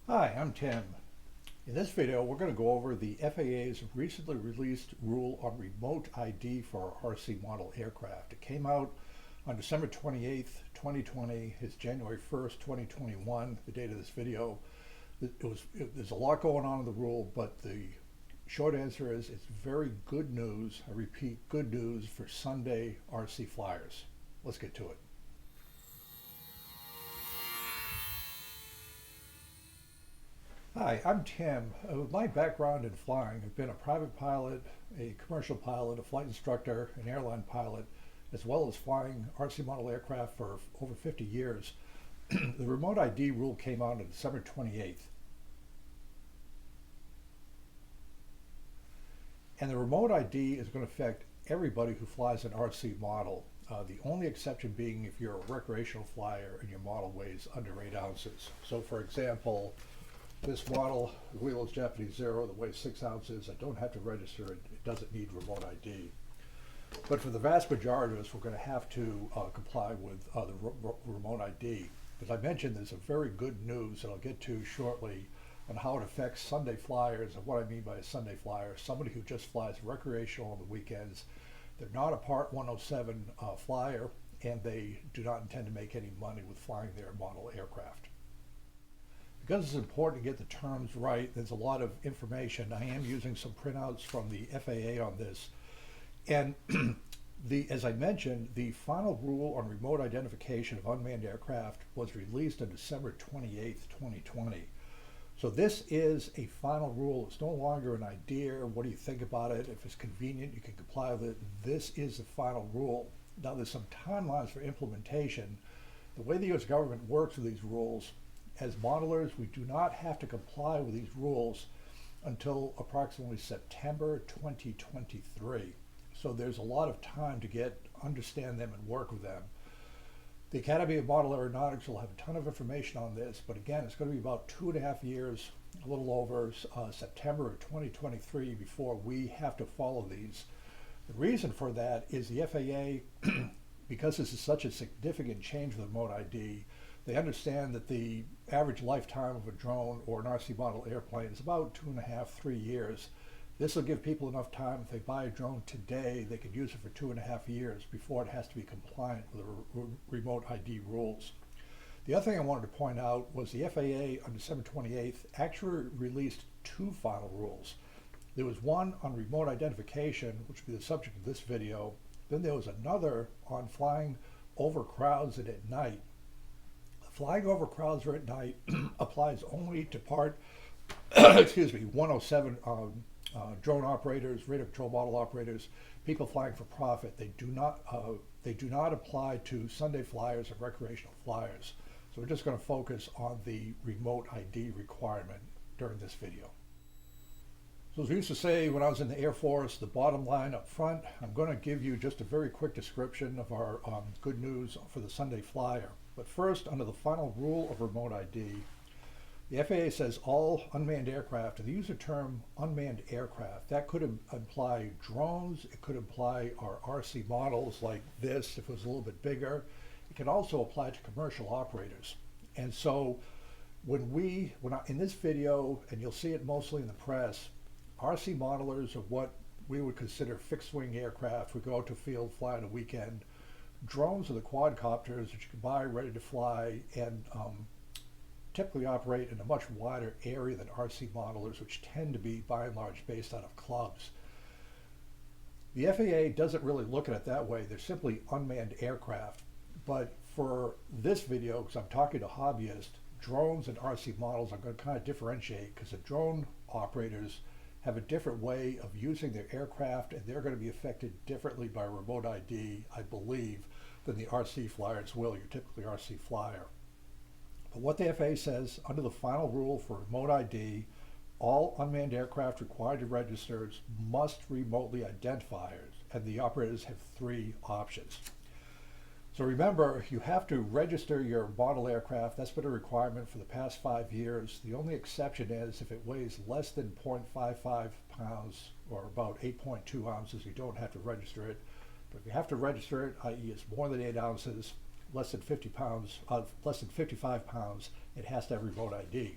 Hi, I'm Tim. In this video, we're going to go over the FAA's recently released rule on remote ID for RC model aircraft. It came out on December 28th, 2020. It's January 1st, 2021, the date of this video. There's a lot going on in the rule, but the short answer is it's very good news. I repeat, good news for Sunday RC flyers. Let's get to it. Hi, I'm Tim. With my background in flying, I've been a private pilot, a commercial pilot, a flight instructor, an airline pilot, as well as flying RC model aircraft for over 50 years. The remote ID rule came out on December 28th. And the remote ID is going to affect everybody who flies an RC model. The only exception being if you're a recreational flyer and your model weighs under 8 ounces. So for example, this model, the Wheelers Japanese Zero, that weighs 6 ounces, I don't have to register it. It doesn't need remote ID. But for the vast majority of us, we're going to have to comply with the remote ID. As I mentioned, there's a very good news that I'll get to shortly on how it affects Sunday flyers. And what I mean by a Sunday flyer, somebody who just flies recreational on the weekends. They're not a Part 107 flyer, and they do not intend to make any money with flying their model aircraft. Because it's important to get the terms right, there's a lot of information. I am using some printouts from the FAA on this. And as I mentioned, the final rule on remote identification of unmanned aircraft was released on December 28th, 2020. So this is a final rule. It's no longer an idea. What do you think about it? If it's convenient, you can comply with it. This is the final rule. Now there's some timelines for implementation. The way the US government works with these rules, as modelers, we do not have to comply with these rules until approximately September 2023. So there's a lot of time to understand them and work with them. The Academy of Model Aeronautics will have a ton of information on this, but again, it's going to be about 2.5 years, a little over, September of 2023 before we have to follow these. The reason for that is the FAA, because this is such a significant change with remote ID, they understand that the average lifetime of a drone or an RC model airplane is about 2.5, 3 years. This will give people enough time. If they buy a drone today, they could use it for 2.5 years before it has to be compliant with the remote ID rules. The other thing I wanted to point out was the FAA on December 28th actually released 2 final rules. There was one on remote identification, which will be the subject of this video. Then there was another on flying over crowds and at night. Flying over crowds or at night applies only to Part 107 drone operators, radar control model operators, people flying for profit. They do not apply to Sunday flyers or recreational flyers. So we're just going to focus on the remote ID requirement during this video. So as we used to say when I was in the Air Force, the bottom line up front, I'm going to give you just a very quick description of our good news for the Sunday flyer. But first, under the final rule of remote ID, the FAA says all unmanned aircraft, and they use the term unmanned aircraft. That could imply drones, it could imply our RC models like this if it was a little bit bigger. It can also apply to commercial operators. And so in this video, and you'll see it mostly in the press, RC modelers are what we would consider fixed-wing aircraft. We go out to field, fly on a weekend. Drones are the quadcopters that you can buy ready to fly and typically operate in a much wider area than RC modelers, which tend to be by and large based out of clubs. The FAA doesn't really look at it that way. They're simply unmanned aircraft. But for this video, because I'm talking to hobbyists, drones and RC models are going to kind of differentiate because the drone operators have a different way of using their aircraft, and they're going to be affected differently by remote ID, I believe, than the RC flyers will, your typically RC flyer. But what the FAA says, under the final rule for remote ID, all unmanned aircraft required to register must remotely identify, and the operators have 3 options. So remember, you have to register your model aircraft. That's been a requirement for the past 5 years. The only exception is if it weighs less than 0.55 pounds or about 8.2 ounces, you don't have to register it. But if you have to register it, i.e. it's more than 8 ounces, less than 55 pounds, it has to have remote ID.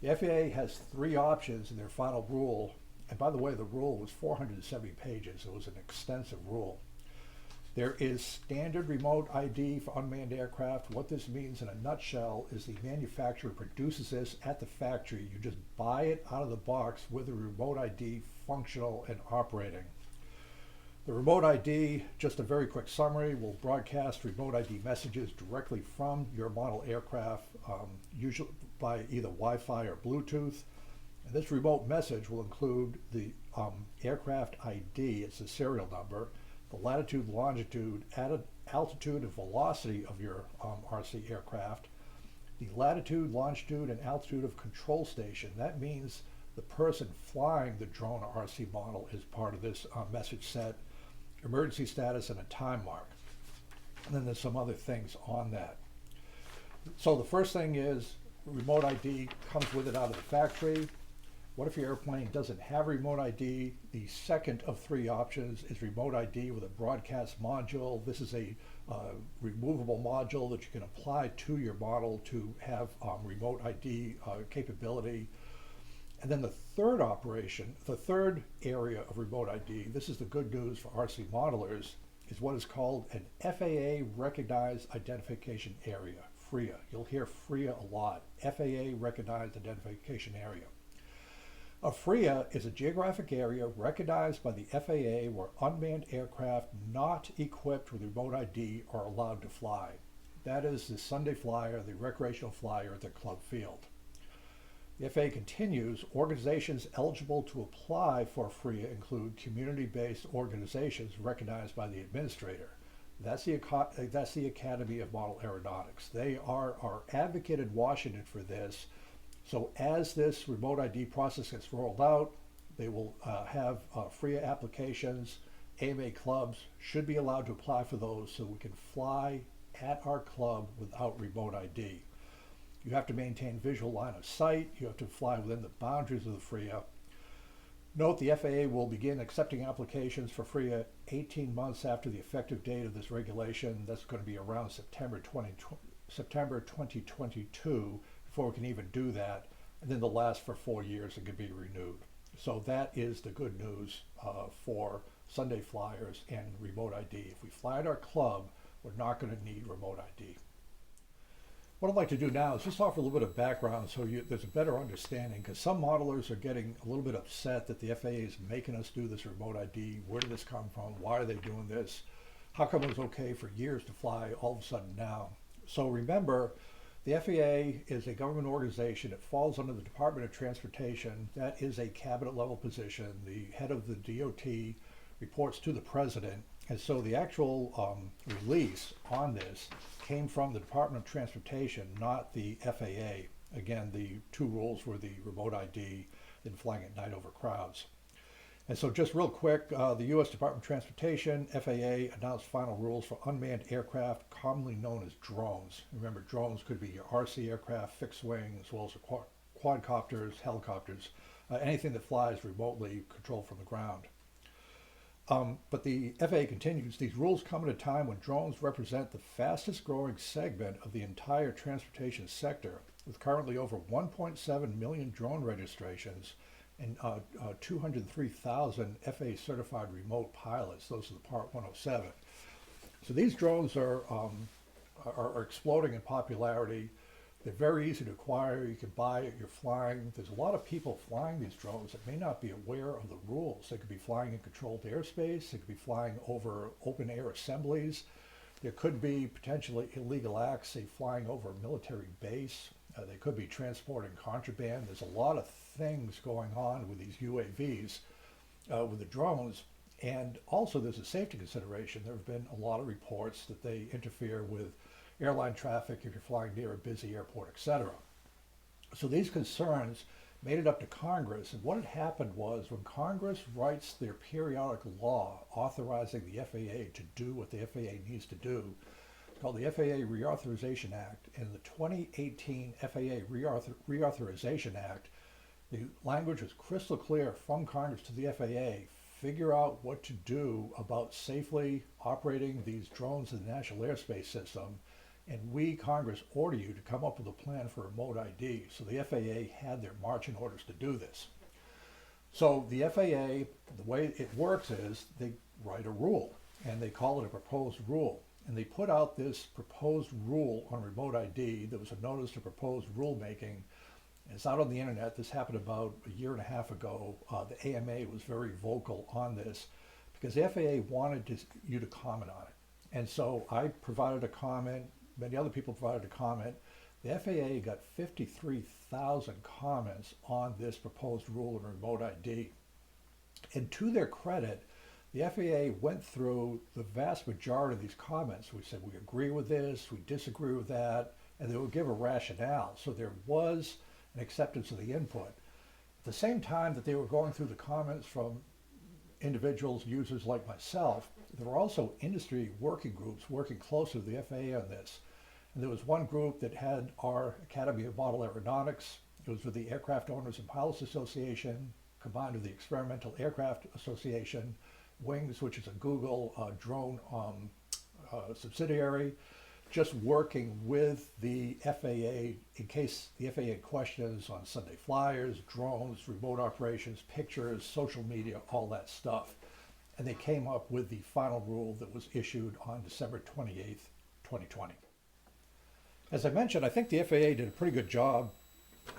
The FAA has three options in their final rule, and by the way, the rule was 470 pages. It was an extensive rule. There is standard remote ID for unmanned aircraft. What this means in a nutshell is the manufacturer produces this at the factory. You just buy it out of the box with a remote ID functional and operating. The remote ID, just a very quick summary, will broadcast remote ID messages directly from your model aircraft, usually by either Wi-Fi or Bluetooth. And this remote message will include the aircraft ID, it's the serial number, the latitude, longitude, altitude, and velocity of your RC aircraft, the latitude, longitude, and altitude of control station. That means the person flying the drone or RC model is part of this message set, emergency status, and a time mark. And then there's some other things on that. So the first thing is remote ID comes with it out of the factory. What if your airplane doesn't have remote ID? The second of three options is remote ID with a broadcast module. This is a removable module that you can apply to your model to have remote ID capability. And then the third operation, the third area of remote ID, this is the good news for RC modelers, is what is called an FAA Recognized Identification Area, FRIA. You'll hear FRIA a lot, FAA Recognized Identification Area. A FRIA is a geographic area recognized by the FAA where unmanned aircraft not equipped with remote ID are allowed to fly. That is the Sunday flyer, the recreational flyer at the club field. The FAA continues, organizations eligible to apply for FRIA include community-based organizations recognized by the administrator. That's the Academy of Model Aeronautics. They are our advocate in Washington for this. So as this remote ID process gets rolled out, they will have FRIA applications. AMA clubs should be allowed to apply for those so we can fly at our club without remote ID. You have to maintain visual line of sight. You have to fly within the boundaries of the FRIA. Note the FAA will begin accepting applications for FRIA 18 months after the effective date of this regulation. That's going to be around September 2022 before we can even do that. And then they'll last for 4 years and can be renewed. So that is the good news for Sunday flyers and remote ID. If we fly at our club, we're not going to need remote ID. What I'd like to do now is just offer a little bit of background so there's a better understanding, because some modelers are getting a little bit upset that the FAA is making us do this remote ID. Where did this come from? Why are they doing this? How come it was okay for years to fly all of a sudden now? So remember, the FAA is a government organization. It falls under the Department of Transportation. That is a cabinet level position. The head of the DOT reports to the president. And so the actual release on this came from the Department of Transportation, not the FAA. Again, the two rules were the remote ID and flying at night over crowds. And so just real quick, the U.S. Department of Transportation, FAA, announced final rules for unmanned aircraft, commonly known as drones. Remember, drones could be your RC aircraft, fixed wing, as well as quadcopters, helicopters, anything that flies remotely controlled from the ground. But the FAA continues, these rules come at a time when drones represent the fastest growing segment of the entire transportation sector, with currently over 1.7 million drone registrations and 203,000 FAA certified remote pilots. Those are the Part 107. So these drones are exploding in popularity. They're very easy to acquire. You can buy it, you're flying. There's a lot of people flying these drones that may not be aware of the rules. They could be flying in controlled airspace. They could be flying over open air assemblies. There could be potentially illegal acts, say flying over a military base. They could be transporting contraband. There's a lot of things going on with these UAVs, with the drones. And also there's a safety consideration. There have been a lot of reports that they interfere with airline traffic if you're flying near a busy airport, etc. So these concerns made it up to Congress, and what had happened was when Congress writes their periodic law authorizing the FAA to do what the FAA needs to do, called the FAA Reauthorization Act, and the 2018 FAA Reauthorization Act, the language was crystal clear from Congress to the FAA. Figure out what to do about safely operating these drones in the national airspace system. And we, Congress, order you to come up with a plan for remote ID. So the FAA had their marching orders to do this. So the FAA, the way it works is they write a rule, and they call it a proposed rule. And they put out this proposed rule on remote ID. There was a notice of proposed rulemaking. It's out on the internet. This happened about a year and a half ago. The AMA was very vocal on this because the FAA wanted you to comment on it. And so I provided a comment. Many other people provided a comment. The FAA got 53,000 comments on this proposed rule on remote ID. And to their credit, the FAA went through the vast majority of these comments. We said, we agree with this, we disagree with that, and they would give a rationale. So there was an acceptance of the input. At the same time that they were going through the comments from individuals, users like myself, there were also industry working groups working closely with the FAA on this. And there was one group that had our Academy of Model Aeronautics. It was with the Aircraft Owners and Pilots Association, combined with the Experimental Aircraft Association, Wings, which is a Google drone subsidiary, just working with the FAA in case the FAA had questions on Sunday flyers, drones, remote operations, pictures, social media, all that stuff. And they came up with the final rule that was issued on December 28th, 2020. As I mentioned, I think the FAA did a pretty good job,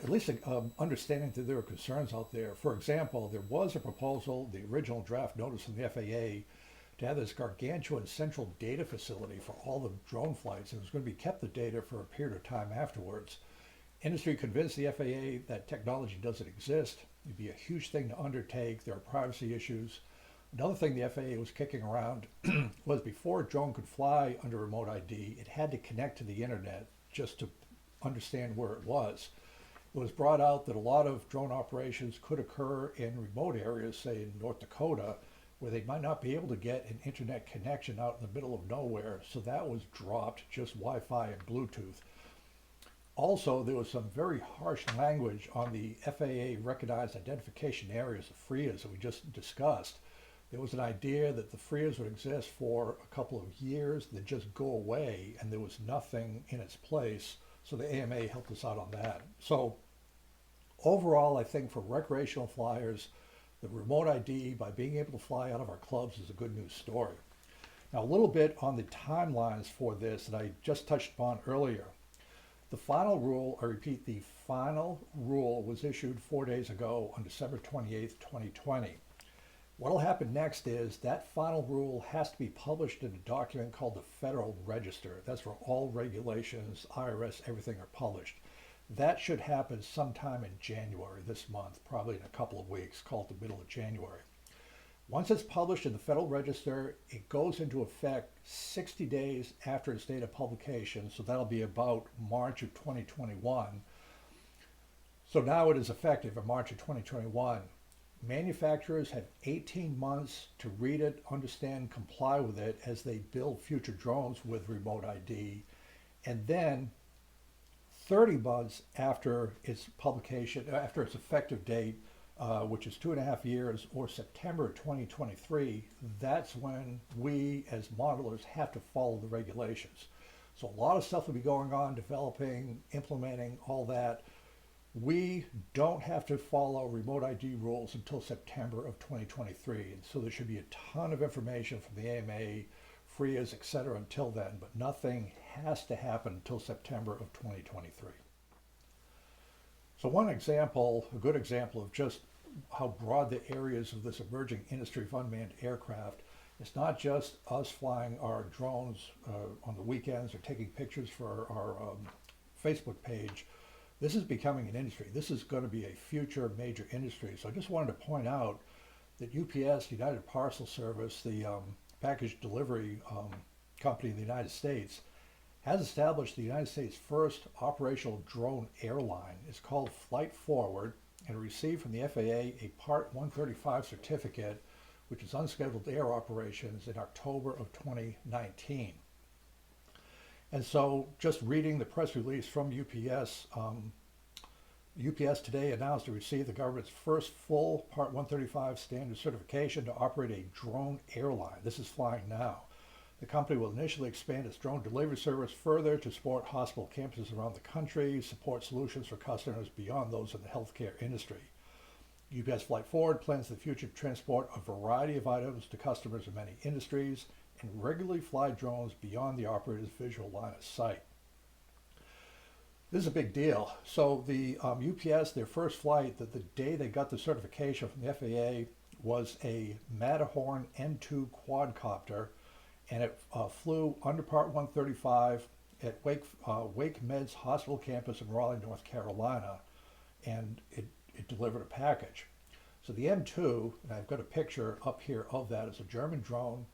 at least understanding that there were concerns out there. For example, there was a proposal, the original draft notice from the FAA, to have this gargantuan central data facility for all the drone flights, and it was going to be kept the data for a period of time afterwards. Industry convinced the FAA that technology doesn't exist. It'd be a huge thing to undertake. There are privacy issues. Another thing the FAA was kicking around was before a drone could fly under remote ID, it had to connect to the internet just to understand where it was. It was brought out that a lot of drone operations could occur in remote areas, say in North Dakota, where they might not be able to get an internet connection out in the middle of nowhere. So that was dropped, just Wi-Fi and Bluetooth. Also, there was some very harsh language on the FAA Recognized Identification Areas, the FRIAs, that we just discussed. There was an idea that the FRIAs would exist for a couple of years, then just go away, and there was nothing in its place. So the AMA helped us out on that. So overall, I think for recreational flyers, the remote ID, by being able to fly out of our clubs, is a good news story. Now, a little bit on the timelines for this that I just touched upon earlier. The final rule, I repeat, the final rule was issued 4 days ago on December 28th, 2020. What will happen next is that final rule has to be published in a document called the Federal Register. That's where all regulations, IRS, everything are published. That should happen sometime in January this month, probably in a couple of weeks, call it the middle of January. Once it's published in the Federal Register, it goes into effect 60 days after its date of publication, so that'll be about March of 2021. So now it is effective in March of 2021. Manufacturers have 18 months to read it, understand, comply with it as they build future drones with remote ID. And then 30 months after its publication, after its effective date, which is 2.5 years, or September 2023, that's when we as modelers have to follow the regulations. So a lot of stuff will be going on, developing, implementing, all that. We don't have to follow remote ID rules until September of 2023. And so there should be a ton of information from the AMA, FRIAs, etc. until then, but nothing has to happen until September of 2023. So one example, a good example of just how broad the areas of this emerging industry of unmanned aircraft, it's not just us flying our drones on the weekends or taking pictures for our Facebook page. This is becoming an industry. This is going to be a future major industry. So I just wanted to point out that UPS, United Parcel Service, the package delivery company in the United States, has established the United States' first operational drone airline. It's called Flight Forward, and received from the FAA a Part 135 certificate, which is unscheduled air operations, in October of 2019. And so just reading the press release from UPS, UPS today announced to receive the government's first full Part 135 standard certification to operate a drone airline. This is flying now. The company will initially expand its drone delivery service further to support hospital campuses around the country, support solutions for customers beyond those in the healthcare industry. UPS Flight Forward plans in the future to transport a variety of items to customers in many industries and regularly fly drones beyond the operator's visual line of sight. This is a big deal. So the UPS, their first flight, the day they got the certification from the FAA, was a Matterhorn M2 quadcopter, and it flew under Part 135 at Wake Med's hospital campus in Raleigh, North Carolina, and it delivered a package. So the M2, and I've got a picture up here of that, is a German drone.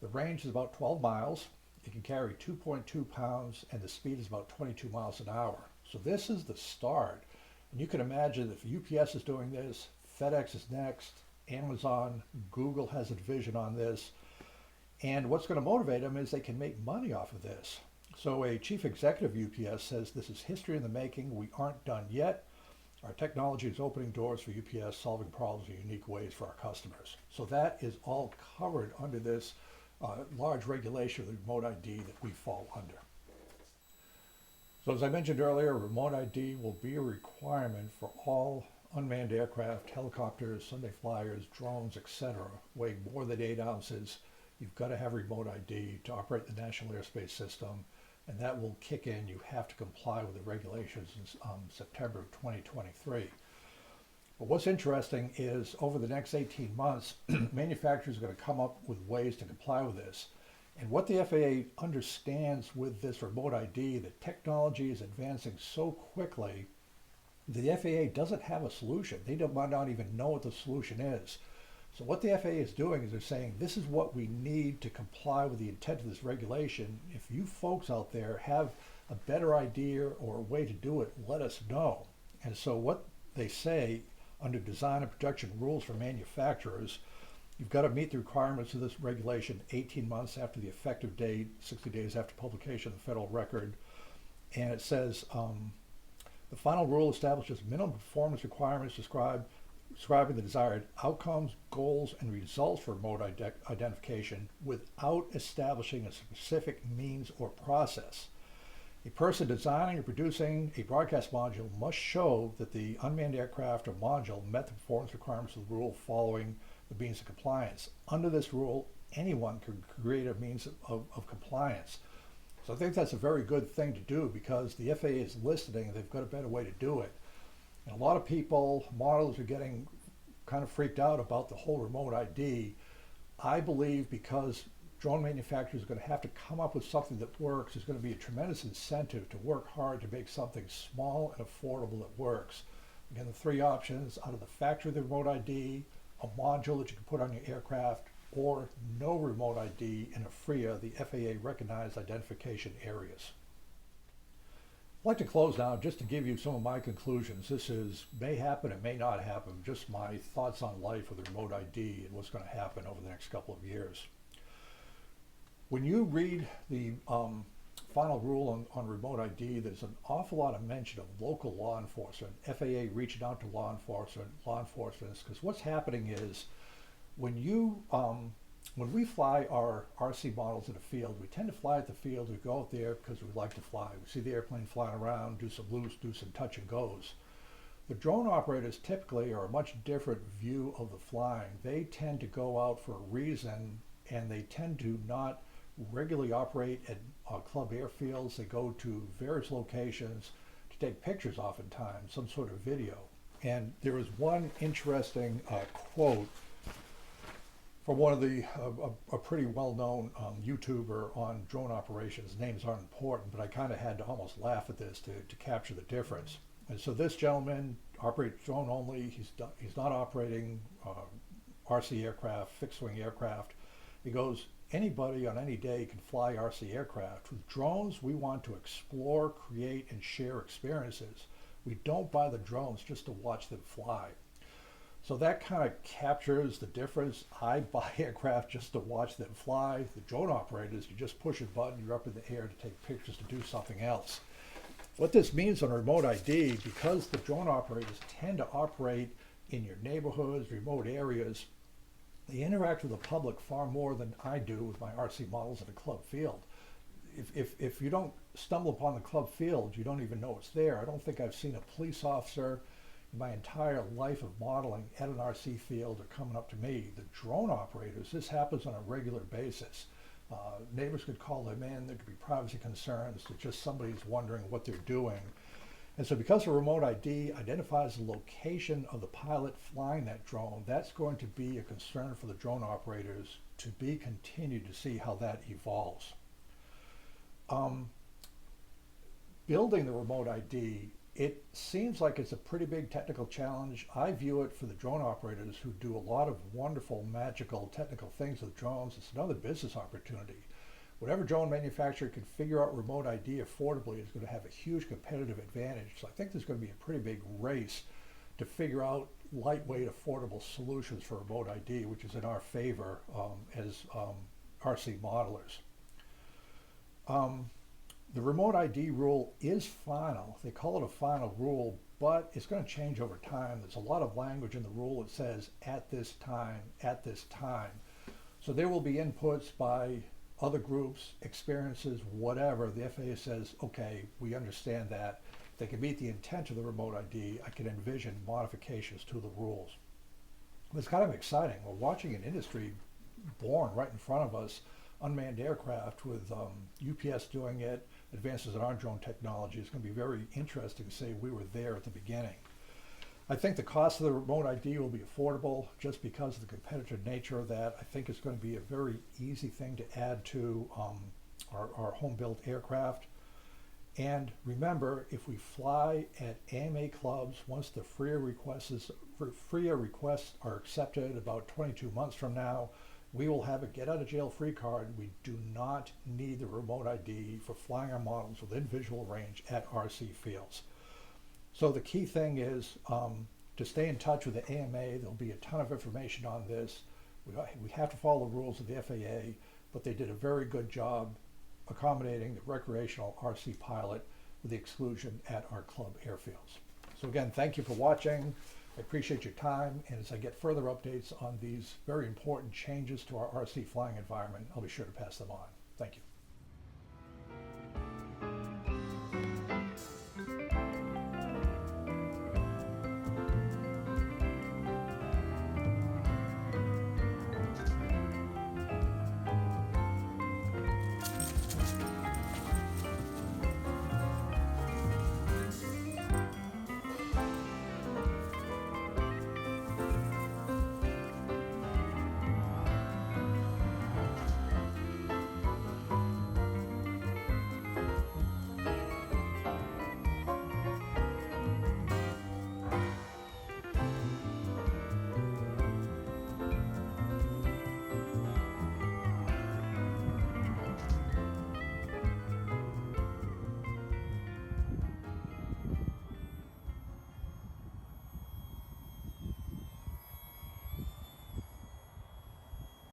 The range is about 12 miles. It can carry 2.2 pounds, and the speed is about 22 miles an hour. So this is the start. And you can imagine if UPS is doing this, FedEx is next, Amazon, Google has a division on this. And what's going to motivate them is they can make money off of this. So a chief executive of UPS says, "This is history in the making. We aren't done yet. Our technology is opening doors for UPS, solving problems in unique ways for our customers." So that is all covered under this large regulation of the remote ID that we fall under. So as I mentioned earlier, remote ID will be a requirement for all unmanned aircraft, helicopters, Sunday flyers, drones, etc., weighing more than 8 ounces. You've got to have remote ID to operate the National Airspace System, and that will kick in. You have to comply with the regulations in September of 2023. But what's interesting is over the next 18 months, manufacturers are going to come up with ways to comply with this. And what the FAA understands with this remote ID, that technology is advancing so quickly, the FAA doesn't have a solution. They might not even know what the solution is. So what the FAA is doing is they're saying, this is what we need to comply with the intent of this regulation. If you folks out there have a better idea or a way to do it, let us know. And so what they say under design and production rules for manufacturers, you've got to meet the requirements of this regulation 18 months after the effective date, 60 days after publication of the Federal Record. And it says, the final rule establishes minimum performance requirements describing the desired outcomes, goals, and results for remote identification without establishing a specific means or process. A person designing or producing a broadcast module must show that the unmanned aircraft or module met the performance requirements of the rule following the means of compliance. Under this rule, anyone can create a means of compliance. So I think that's a very good thing to do because the FAA is listening and they've got a better way to do it. And a lot of people, modelers, are getting kind of freaked out about the whole remote ID. I believe because drone manufacturers are going to have to come up with something that works, there's going to be a tremendous incentive to work hard to make something small and affordable that works. Again, the 3 options: out of the factory, the remote ID, a module that you can put on your aircraft, or no remote ID in a FRIA, the FAA Recognized Identification Areas. I'd like to close now just to give you some of my conclusions. This may happen, it may not happen, just my thoughts on life with the remote ID and what's going to happen over the next couple of years. When you read the final rule on remote ID, there's an awful lot of mention of local law enforcement, FAA reaching out to law enforcement, because what's happening is when we fly our RC models in the field, we tend to fly at the field. We go out there because we like to fly. We see the airplane flying around, do some loose, do some touch and goes. The drone operators typically are a much different view of the flying. They tend to go out for a reason, and they tend to not regularly operate at club airfields. They go to various locations to take pictures oftentimes, some sort of video. And there is one interesting quote from one of a pretty well-known YouTuber on drone operations. Names aren't important, but I kind of had to almost laugh at this to capture the difference. And so this gentleman operates drone only. He's not operating RC aircraft, fixed-wing aircraft. He goes, anybody on any day can fly RC aircraft. With drones, we want to explore, create, and share experiences. We don't buy the drones just to watch them fly. So that kind of captures the difference. I buy aircraft just to watch them fly. The drone operators, you just push a button, you're up in the air to take pictures, to do something else. What this means on remote ID, because the drone operators tend to operate in your neighborhoods, remote areas, They interact with the public far more than I do with my RC models at a club field. If you don't stumble upon the club field, you don't even know it's there. I don't think I've seen a police officer in my entire life of modeling at an RC field or coming up to me. The drone operators, this happens on a regular basis. Neighbors could call them in, there could be privacy concerns, it's just somebody's wondering what they're doing. And so because the remote ID identifies the location of the pilot flying that drone, that's going to be a concern for the drone operators to be continued to see how that evolves. Building the remote ID, it seems like it's a pretty big technical challenge. I view it for the drone operators who do a lot of wonderful, magical, technical things with drones. It's another business opportunity. Whatever drone manufacturer can figure out remote ID affordably is going to have a huge competitive advantage. So I think there's going to be a pretty big race to figure out lightweight, affordable solutions for remote ID, which is in our favor as RC modelers. The remote ID rule is final. They call it a final rule, but it's going to change over time. There's a lot of language in the rule that says at this time, at this time. So there will be inputs by other groups, experiences, whatever. The FAA says, okay, we understand that. If they can meet the intent of the remote ID, I can envision modifications to the rules. It's kind of exciting. We're watching an industry born right in front of us, unmanned aircraft with UPS doing it, advances in our drone technology. It's going to be very interesting to say we were there at the beginning. I think the cost of the remote ID will be affordable just because of the competitive nature of that. I think it's going to be a very easy thing to add to our home-built aircraft. And remember, if we fly at AMA clubs, once the FRIA requests are accepted about 22 months from now, we will have a get-out-of-jail-free card. We do not need the remote ID for flying our models within visual range at RC fields. So the key thing is to stay in touch with the AMA. There'll be a ton of information on this. We have to follow the rules of the FAA, but they did a very good job accommodating the recreational RC pilot with the exclusion at our club airfields. So again, thank you for watching. I appreciate your time, and as I get further updates on these very important changes to our RC flying environment, I'll be sure to pass them on. Thank you.